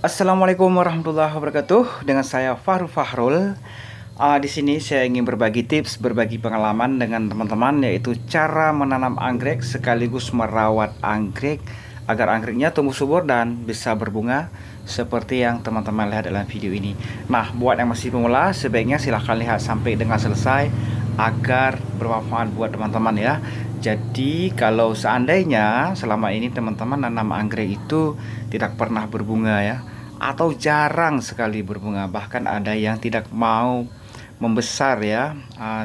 Assalamualaikum warahmatullahi wabarakatuh. Dengan saya Fahru Fahrul. Di sini saya ingin berbagi tips, berbagi pengalaman dengan teman-teman, yaitu cara menanam anggrek sekaligus merawat anggrek agar anggreknya tumbuh subur dan bisa berbunga seperti yang teman-teman lihat dalam video ini. Nah, buat yang masih pemula, sebaiknya silahkan lihat sampai dengan selesai agar bermanfaat buat teman-teman ya. Jadi kalau seandainya selama ini teman-teman nanam anggrek itu tidak pernah berbunga ya, atau jarang sekali berbunga, bahkan ada yang tidak mau membesar ya,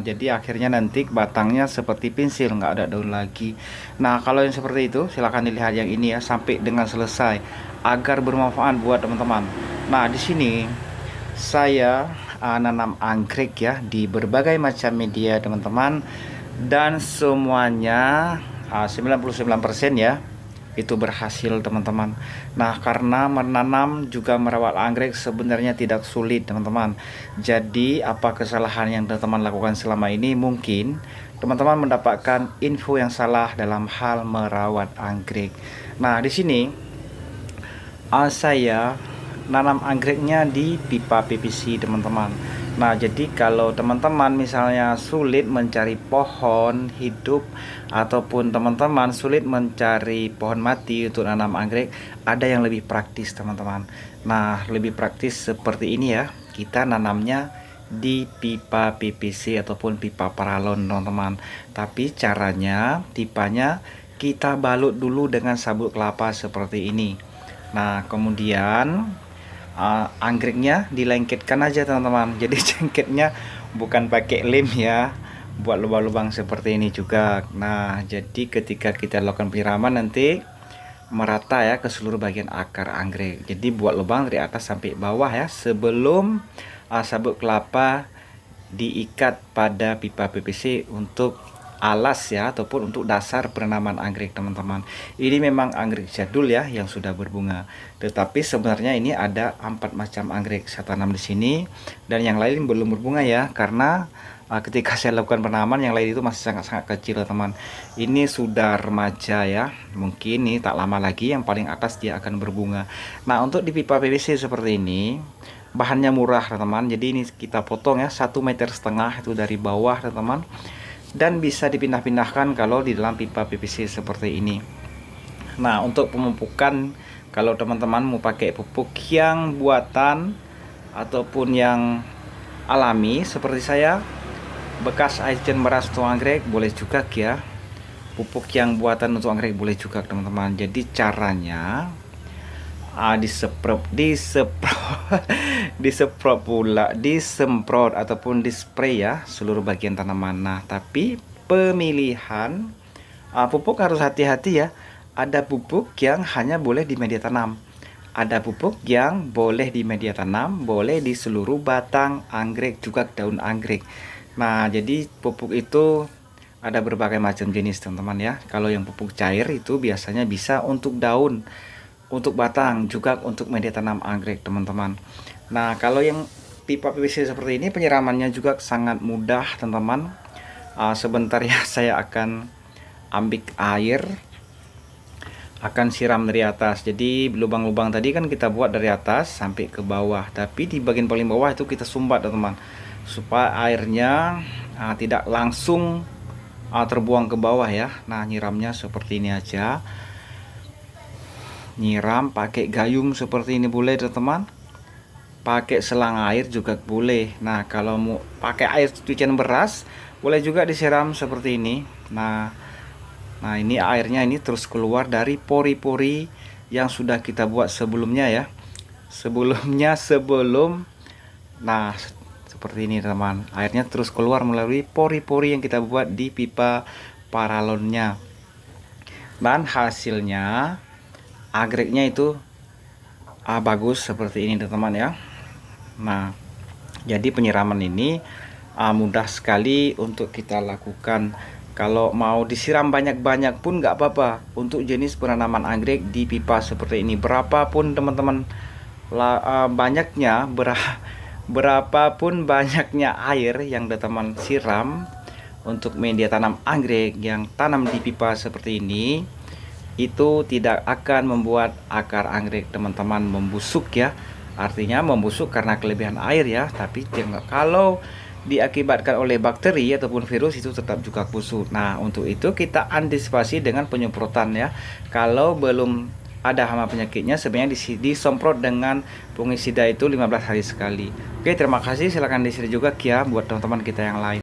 jadi akhirnya nanti batangnya seperti pensil, nggak ada daun lagi. Nah, kalau yang seperti itu silahkan dilihat yang ini ya sampai dengan selesai agar bermanfaat buat teman-teman. Nah, di sini saya nanam anggrek ya di berbagai macam media teman-teman, dan semuanya 99% ya itu berhasil teman-teman. Nah, karena menanam juga merawat anggrek sebenarnya tidak sulit teman-teman. Jadi apa kesalahan yang teman-teman lakukan selama ini? Mungkin teman-teman mendapatkan info yang salah dalam hal merawat anggrek. Nah, di sini saya nanam anggreknya di pipa PVC teman-teman. Nah, jadi kalau teman-teman misalnya sulit mencari pohon hidup ataupun teman-teman sulit mencari pohon mati untuk nanam anggrek, ada yang lebih praktis teman-teman. Nah, lebih praktis seperti ini ya. Kita nanamnya di pipa PVC ataupun pipa paralon teman-teman. Tapi caranya, pipanya kita balut dulu dengan sabut kelapa seperti ini. Nah, kemudian anggreknya dilengketkan aja teman-teman. Jadi jengketnya bukan pakai lem ya, buat lubang-lubang seperti ini juga. Nah, jadi ketika kita lakukan penyiraman nanti merata ya ke seluruh bagian akar anggrek. Jadi buat lubang dari atas sampai bawah ya, sebelum sabut kelapa diikat pada pipa PVC untuk alas ya, ataupun untuk dasar penanaman anggrek teman-teman. Ini memang anggrek jadul ya yang sudah berbunga, tetapi sebenarnya ini ada 4 macam anggrek saya tanam di sini, dan yang lain belum berbunga ya, karena ketika saya lakukan penanaman yang lain itu masih sangat-sangat kecil teman. Ini sudah remaja ya, mungkin ini tak lama lagi yang paling atas dia akan berbunga. Nah, untuk di pipa PVC seperti ini bahannya murah teman-teman. Jadi ini kita potong ya 1,5 meter itu dari bawah teman-teman, dan bisa dipindah-pindahkan kalau di dalam pipa PVC seperti ini. Nah, untuk pemupukan, kalau teman-teman mau pakai pupuk yang buatan ataupun yang alami seperti saya, bekas agen beras untuk anggrek boleh juga ya. Pupuk yang buatan untuk anggrek boleh juga teman-teman. Jadi caranya disemprot ataupun dispray ya seluruh bagian tanaman. Nah, tapi pemilihan pupuk harus hati-hati ya. Ada pupuk yang hanya boleh di media tanam, ada pupuk yang boleh di media tanam, boleh di seluruh batang anggrek, juga daun anggrek. Nah, jadi pupuk itu ada berbagai macam jenis teman-teman ya. Kalau yang pupuk cair itu biasanya bisa untuk daun, untuk batang, juga untuk media tanam anggrek teman-teman. Nah, kalau yang pipa PVC seperti ini penyiramannya juga sangat mudah teman-teman. Sebentar ya, saya akan ambil air, akan siram dari atas. Jadi lubang-lubang tadi kan kita buat dari atas sampai ke bawah, tapi di bagian paling bawah itu kita sumbat teman-teman, supaya airnya tidak langsung terbuang ke bawah ya. Nah, nyiramnya seperti ini aja. Nyiram pakai gayung seperti ini boleh teman-teman, pakai selang air juga boleh. Nah, kalau mau pakai air cucian beras boleh juga disiram seperti ini. Nah, ini airnya ini terus keluar dari pori-pori yang sudah kita buat sebelumnya ya, sebelum. Nah, seperti ini teman, airnya terus keluar melalui pori-pori yang kita buat di pipa paralonnya, dan hasilnya anggreknya itu bagus seperti ini teman-teman ya. Nah, jadi penyiraman ini mudah sekali untuk kita lakukan. Kalau mau disiram banyak-banyak pun nggak apa-apa untuk jenis penanaman anggrek di pipa seperti ini. Berapapun teman-teman berapapun banyaknya air yang teman-teman siram untuk media tanam anggrek yang tanam di pipa seperti ini, itu tidak akan membuat akar anggrek teman-teman membusuk ya. Artinya membusuk karena kelebihan air ya, tapi kalau diakibatkan oleh bakteri ataupun virus itu tetap juga busuk. Nah, untuk itu kita antisipasi dengan penyemprotan ya. Kalau belum ada hama penyakitnya, sebenarnya disemprot dengan fungisida itu 15 hari sekali. Oke, terima kasih. Silahkan di-share juga ya buat teman-teman kita yang lain.